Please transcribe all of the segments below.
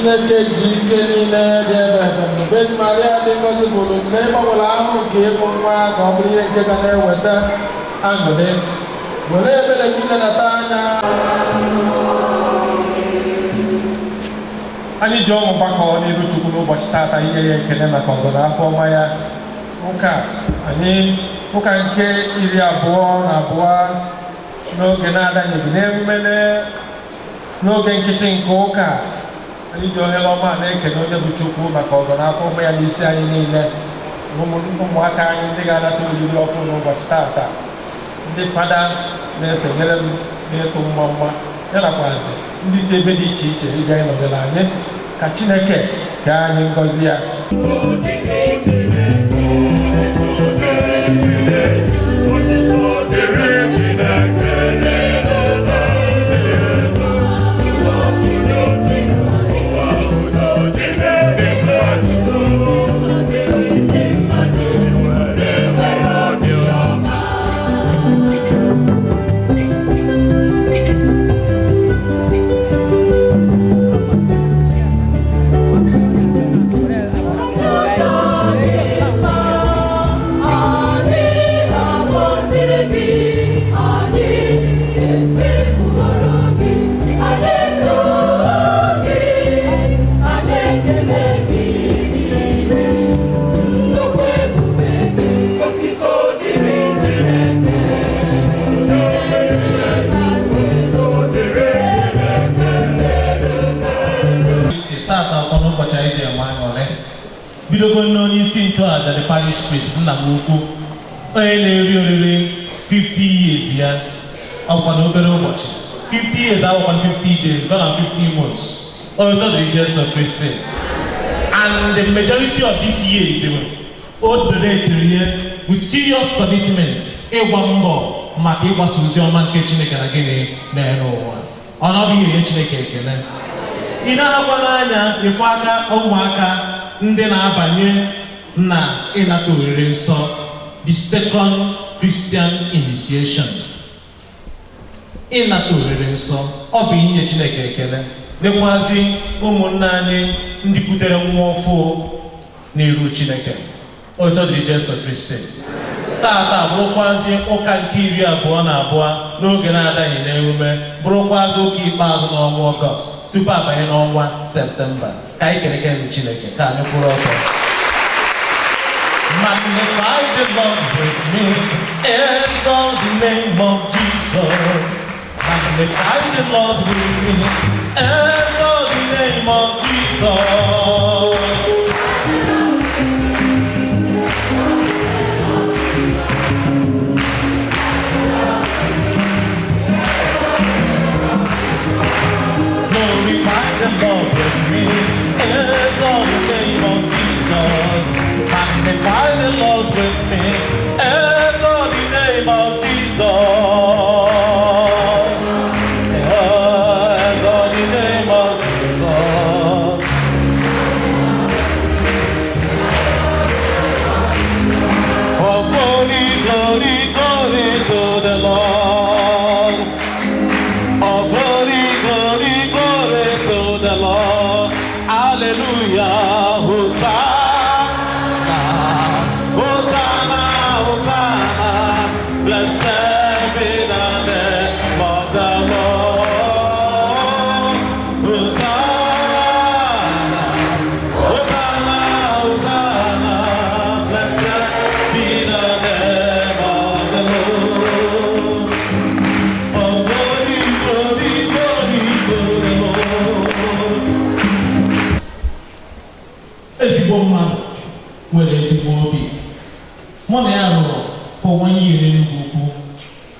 Chineke ji ike niile dị ebe mgbe Maria dị ngọzi bụrụ n'ebe ọbụla ahụ nke ịmụ nwa ka ọ bụrụ ihe nke ga na-eweta aṅụrị. Were ebere gị ledata anya. Anyị ji ọṅụ gbakọ n'iru Chukwu n'ụbọchị taata inye ya ekele maka ọgọdọ afọ ọma ya. Ụka nke 22 n'oge na-adanyeghị n'emume n'oge nkịtị nke ụka. Anyị ji ohere ọma na-ekele onye bụ Chukwu maka ọgọdọ afọ ọma ya n'isi anyị niile. Ụmụaka anyị ndị ga-anata oriri ọkụ n'ụbọchị taata, ndị fada na-esonyere m n'ịtụ mmamma, ya nakwazi ndị si ebe dị iche iche ịga ịnọdụla anyị. Ka Chineke gaa anyị ngọzi ya. Bidogo n'onye isi nchụaja the parish priest nna m ukwu onye na-eri oriri 50 years ya ọkwa n'obere ụbọchị 50 years akwụkwa 50 days gone on 50 months ọtọ dị Jesu Kristi. And the majority of these years o donated here with serious commitment ịgba mbọ maka ịgbasa ozi ọma nke Chineke na gịnị na-ere ụwa. Ọ nọbụ ihe Chineke ekele. Ị na-agba n'anya ịfụ aka ụmụaka ndị na-abanye na ịnata oriri nsọ, the second Christian initiation. Ịnata oriri nsọ ọ bụ inye Chineke ekele. Lekwazi ụmụnne anyị ndị kutere nwa ọfụ n'iru Chineke. Otu dị Jesu Kristi. Taata bụrụkwazi ụka nke 22 n'oge na-adaghị n'emume, bụrụkwazi ụka ikpeazụ n'ọnwa Ọgọst tupu abanye n'ọnwa Septemba. Ka anyị kere Chineke ka anyị kwụrụ ọtọ. Magnify the Lord with me, exalt the name of Jesus. Magnify the Lord with me, exalt the name of Jesus. Glorify the Lord with me, exalt the name of Jesus. Magnify the Lord with me, exalt the name of Jesus. Exalt the name of Jesus. Oh, glory, glory, glory to the Lord. Oh, glory, glory, glory to the Lord. Hallelujah. Hosanna, Hosanna, Hosanna. Blessed be the name of the Lord. Hosanna, Hosanna, Hosanna. Blessed be the name of the Lord. Oh, glory, glory, glory to the Lord. Ezigbo mmadụ nwere ezigbo obi. Mụ na ya rụrụ for 1 year n'Enugu Ukwu,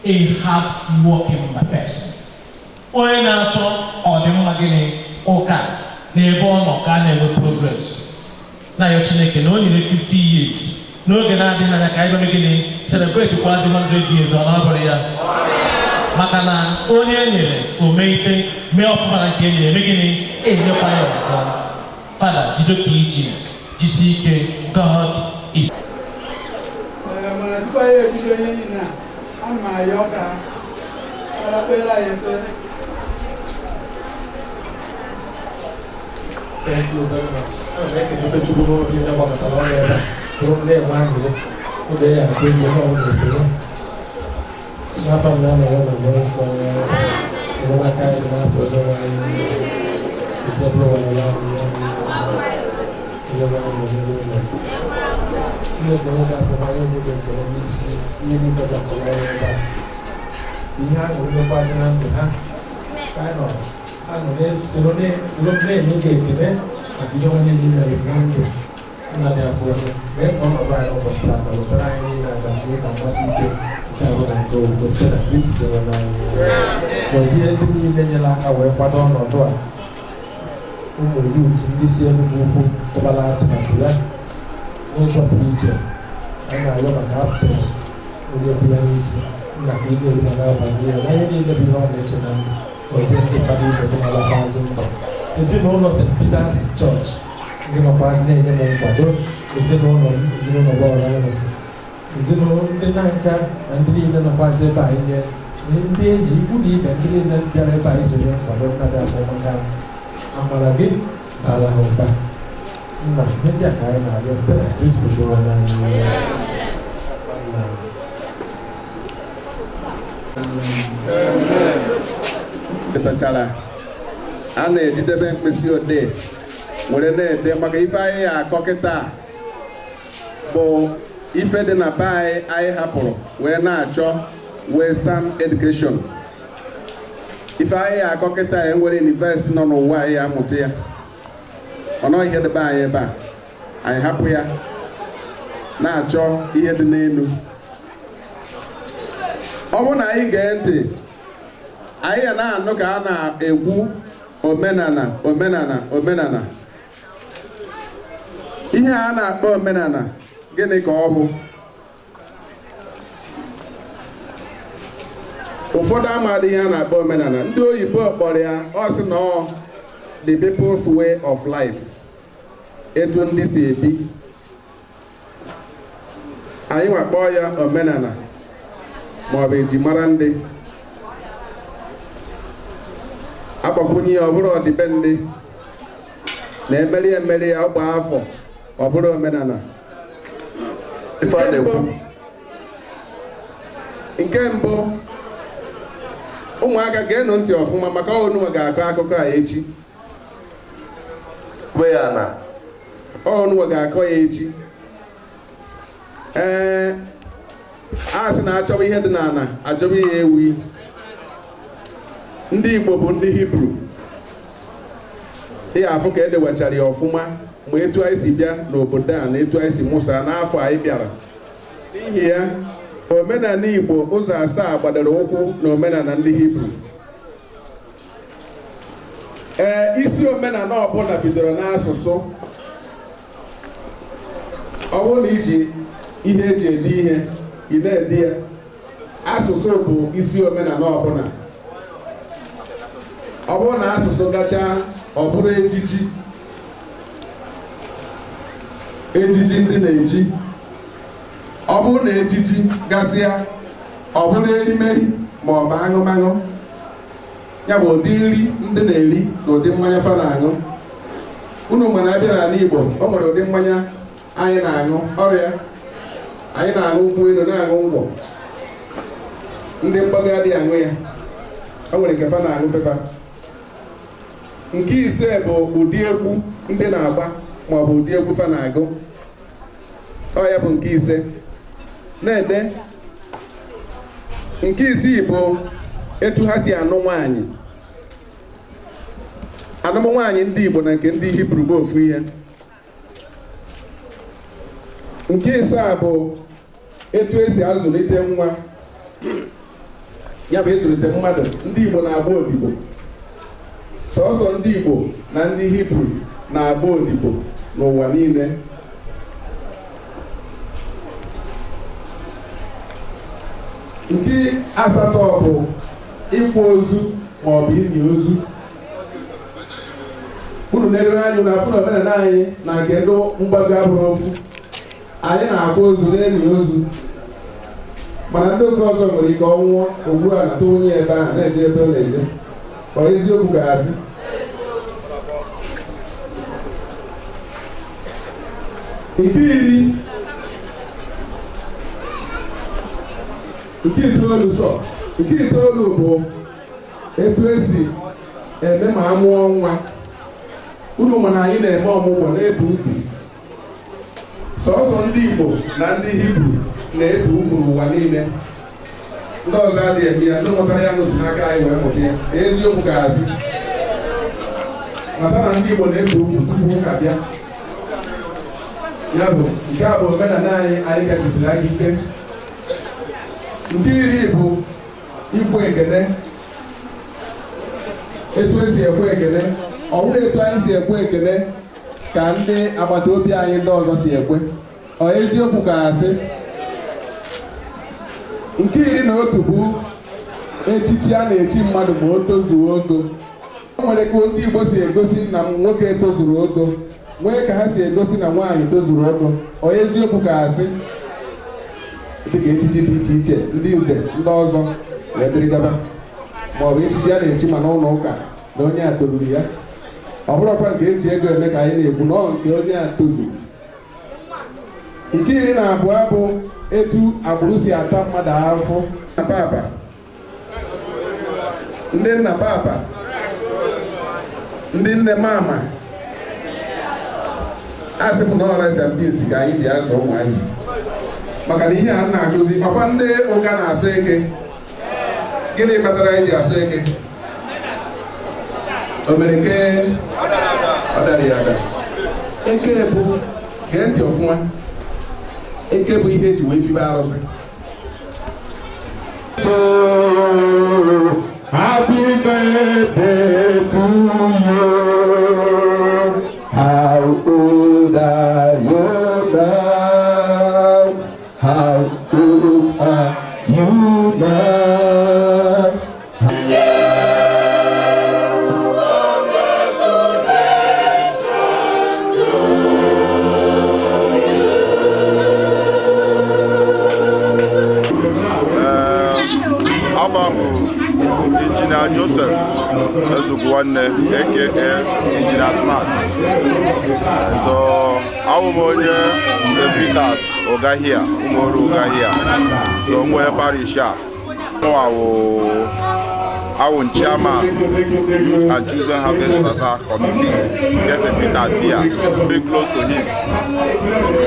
a hard working person. Onye na-achọ ọdịmma gịnị ụka n'ebe ọ nọ ka a na-enwe progress. Na ya Chineke na o nyere 50 years n'oge na-adịghị anya ka anyị gịnị celebrate kwazi 100 years ọ na-abụrụ ya. Maka na onye e nyere omeite mee ọfụma na nke e nyere eme gịnị enyekwa ya ọzọ. Father, jido ka iji jisi ike. God is. Mana tupu anyị ebido ihe niile a, ana m ayọ ka kpere anyị ekpere. Thank you very much. Thank you very Ezinụlọ St. Peter's Church ndị nọkwazị na-enye m nkwado, ezinụlọ bọọlụ arụsị, ezinụlọ ndị na-nka na ndị niile nọkwazị ebe a inye na ndị enyi ikwu na ibe ndị niile bịara ebe a isonye nkwado nnadị afọ maka amara gị bara ha ụba. Nna, ihe ndị a ka anyị na-arịọ site na Kristi bụ onye anyị. A na-ejidebe mkpịsị odee were na-ede maka ife anyị akọ kịta bụ ife dị na be anyị hapụrụ wee na-achọ Western education. Ife anyị akọ kịta enwere university nọ n'ụwa anyị amụta ya, ọ nọ ihe dịbe anyị ebe a, anyị hapụ ya na-achọ ihe dị n'elu. Ọ bụrụ na anyị gee ntị, anyị na-anụ ka a na-ekwu omenala. Ihe a na-akpọ omenala gịnị ka ọ bụ? Ụfọdụ amadị ihe a na-akpọ omenala. Ndị oyibo kpọrọ ya ọsị na the people's way of life, etu ndị si ebi. Anyị wakpọ ya omenala maọbụ ejimara ndị. Agbakwunye ya ọ bụrụ ọdịbendị na-emeri ya ọgba afọ, ọ bụrụ omenala. Nke mbụ, ụmụaka ga-enu ntị ọfụma maka ọnụnwa ga-akọ akụkọ a echi. Ọnụnwa ga-akọ ya echi. A sị na achọba ihe dị n'ala achọba ihe ewi. Ndị Igbo bụ ndị Hibru. Ihe afọ ka edewachara ya ọfụma ma etu anyị si bịa n'obodo a na etu anyị si mụsa n'afọ anyị bịara. N'ihi ya, omenala Igbo ụzọ 7 gbadoro ụkwụ na omenala ndị Hibru. Isi omenala ọbụla bidoro n'asụsụ. Ọ bụrụ na iji ihe eji ede ihe, ị na-ede ya. Asụsụ bụ isi omenala ọbụla. Ọ bụrụ na asụsụ gachaa, ọ bụrụ ejiji ndị na-eji. Ọ bụrụ na ejiji gasịa, ọ bụrụ erimeri ma ọ bụ aṅụmaṅụ. Ya bụ ụdị nri ndị na-eri na ụdị mmanya fa na-aṅụ. Unu ma na-abịa n'ala Igbo, o nwere ụdị mmanya anyị na-aṅụ ọrịa. Anyị na-aṅụ nkwụ elu na-aṅụ ngwọ. Ndị mgbago adịghị aṅụ ya. O nwere nke fa na-aṅụ pefa. Nke ise bụ ụdị egwu ndị na-agba ma ọ bụ ụdị egwu fa na-agụ. Ọ ya bụ nke ise. Na-ede. Nke isii bụ etu ha si anụ nwaanyị. Anụmụ nwaanyị ndị Igbo na nke ndị Hibru bụ ofu ihe. Nke isaa bụ etu esi azụlite nwa. Ya bụ ịzụlite mmadụ. Ndị Igbo na-agba odibo. Sọọsọ ndị Igbo na ndị Hibru na-agba odibo n'ụwa niile. Nke asatọ bụ ịkwa ozu ma ọ bụ ili ozu. Unu na-erere anyị na afọ omenala anyị na nke ndị mgbago abụrụ ofu. Anyị na-akwa ozu na-eli ozu. Mana ndị oke ọzọ nwere ike ọnwụọ ogbu a na-atụ onye ebe ahụ na-eje ebe ọ na-eje. Ọ eziokwu ga-asị. nke iri nke itoolu sọ nke itoolu bụ etu esi eme ma amụọ nwa. Unu ma na anyị na-eme ọmụgwọ na-ebu ugwu. Sọọsọ ndị Igbo na ndị Hibru na-ebu ugwu n'ụwa niile. Ndị ọzọ adịghị eme ya, ndị mụtara ya n'osi n'aka anyị wee mụta ya. Eziokwu ga-asị mata na ndị Igbo na-ebu ugwu tupu ụka bịa. Ya bụ nke a bụ omenala anyị ka jisiri aka ike. Nke iri bụ ikwe ekele. Etu esi ekwe ekele, ọ bụrụ etu anyị si ekwe ekele ka ndị agbata obi anyị ndị ọzọ si ekwe. Ọ eziokwu ka asị. Nke iri na otu bụ echichi a na-echi mmadụ ma o tozuo ogo. O nwere ka ndị Igbo si egosi na nwoke tozuru ogo, nwee ka ha si egosi na nwaanyị tozuru ogo. Ọ eziokwu ka asị. Dịka echichi dị iche iche ndị nze ndị ọzọ wee dịrị gaba, ma ọ bụ echichi a na-echi ma n'ụlọ ụka na onye a toruru ya. Ọ bụrụkwa nke eji ego eme ka anyị na-ekwu na ọ nke onye a tozuru. Nke iri na abụọ bụ etu agbụrụ si ata mmadụ afọ. Nna papa, ndị nna papa, ndị nne mama, asị m na ọra sambisi ka anyị ji azụ ụmụazị. Maka na ihe a na-akụzi ọkwa ndị ụka na-asụ eke. Gịnị kpatara anyị ji asụ eke? O mere nke ọ dara ya ada. Eke bụ, gee ntị ọfụma, eke bụ ihe eji wee fibe arụsị. Happy birthday to you. How old are you now? How old are you now? Engineer Joseph Ezugwanne, aka Engineer Smart. So I'm on St. Peter's Ogahia, Umoru Ogahia. So I'm going to parish. Our chairman, Youth and Children Harvest Bazaar Committee, yes, St. Peter's here, very close to him.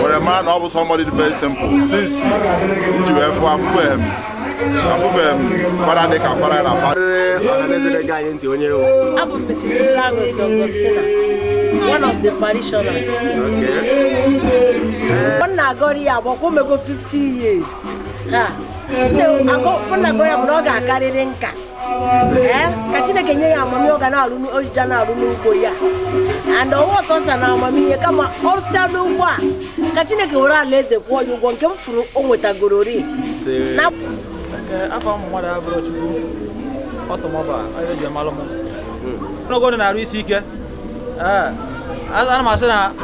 For a man, always somebody very simple. Since you have Father, they can father and I'm Mrs. Lagos Augustina, one of the parishioners. When I got here, I go 50 years. I go from Nagoya, Mnoga, Karirenka. Katina Kenya, Mammy Ogana, Ojana, Runugoya. And the horse also now, Mammy, come on, also no one. Katina Kura lays the boy you won't come through with a gururi. Now, I found what I brought you. Automobile, I read your malum. No go to Narisika. As I'm a son,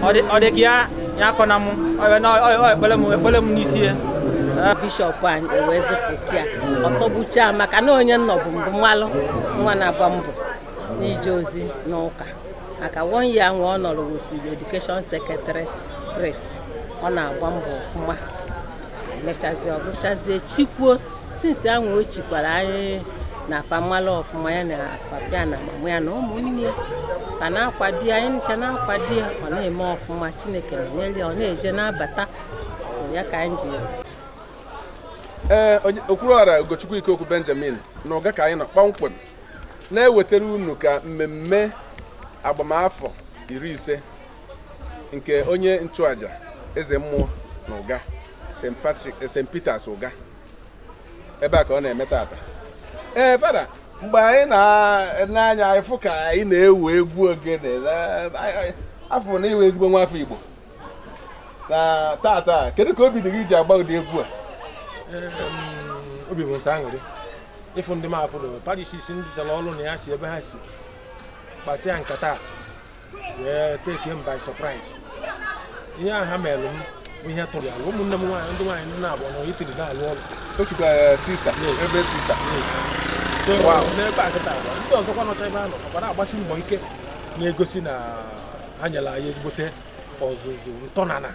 or the Kia, Yakonamu, I know, Pelem Nisia. Bishop and Wezaputia, Otobucha, Macanonian, no Malo, one of Bambo, Ni Josie, Noka. Aka 1 year one or with the education secretary priest on our Bambo Fuma. Lectures, cheap since I'm with Chipala. Na famalo of Mayana, Papiana, Mayano, Munia, Kana Padia, and Chana Padia, on a more from Machinek, nearly on a Jena Bata, so Yakanji. Okurara Ugochukwu Benjamin, no Gakaina, Pumpkin. Ne weteru nuka mmemme agbamafọ iri ise nke onye nchụaja eze mmụọ na ụga St. Peter's ụga ebe a ka ọ na-eme tata. Fada, mgbe anyị na-anya anyị fụ ka anyị na-ewu egwu ogene afọ na iwe ezigbo nwa afọ Igbo na tata kedu ka obi dị gị ji agba ụdị egwu a? Obi bụ nsọ aṅụrị ịfụ ndị mafụ do parish isi ndị chala ọrụ na ya si ebe ha si gbasịa nkata wee take him by surprise. Ihe a ha melụ m ihe tụrụ ya ụmụnne m nwaanyị ndị nwaanyị ndị na-abụọ na oyitiri na-alụ ọrụ Ochukwu sister, ebe sister. So n'ebe a kịta ndị ọzọkwa nọcha ebe a nọ ọkwa na-agbasi mbọ ike na-egosi na ha nyere anyị ezigbote ọzụzụ ntọnana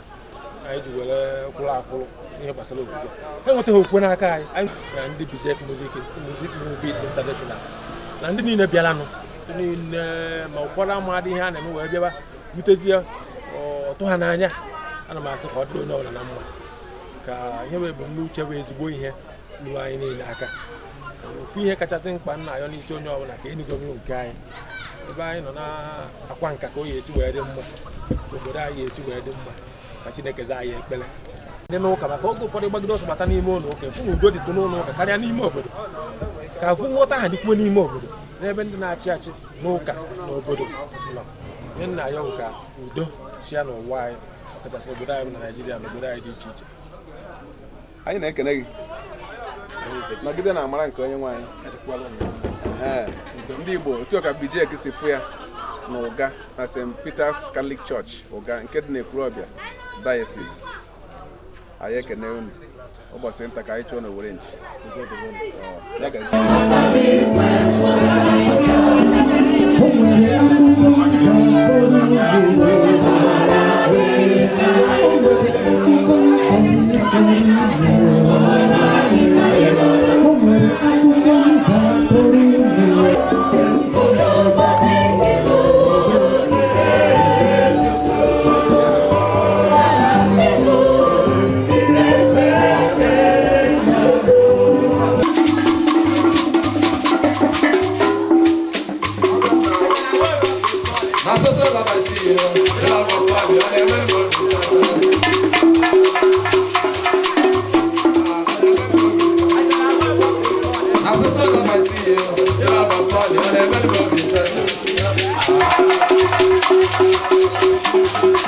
anyị ji were kwụrụ akwụrụ ihe gbasara okwukwe enwetaghị okwukwe n'aka anyị na ndị Bizek Music Movies International na ndị niile bịaranụ ndị niile ma ụfọdụ amadị ihe a na-eme wee bịaba butezie ọtụ ha n'anya ana m asị ka ọ dị onye ọbụla na mma ka ihe wee bụ n'uche bụ ezigbo ihe n'ụwa anyị niile aka ofu ihe kachasị mkpa nna ya n'isi onye ọbụla ka enugomero nke anyị ebe anyị nọ na-akwa nka ka o ya esi wee dị mma obodo anyị esi wee dị mma ka Chineke zaa anyị ekpere dị n'ụka maka oge ụfọdụ gbagide ọsọ bata n'ime ụlọ ụka fụ na udo dịtụ n'ụlọ ụka karịa n'ime obodo ka fụ nghọta ha dịkwuo n'ime obodo n'ebe ndị na-achị achị n'ụka na obodo nọ ihe nna ya bụ ka udo chia n'ụwa anyị ọkachasị obodo anyị bụ na Naịjirịa na obodo anyị dị iche iche. Anyị na-ekene gị nọgide na amara nke onye nwe anyị. Ndị Igbo otu ka Bijek si fụ ya na ụga na St. Peter's Catholic Church ụga nke dị n'Ekwulọbịa Diocese. Anyị ekene unu ụbọchị nta ka anyị chọọ na Owerre nchi. I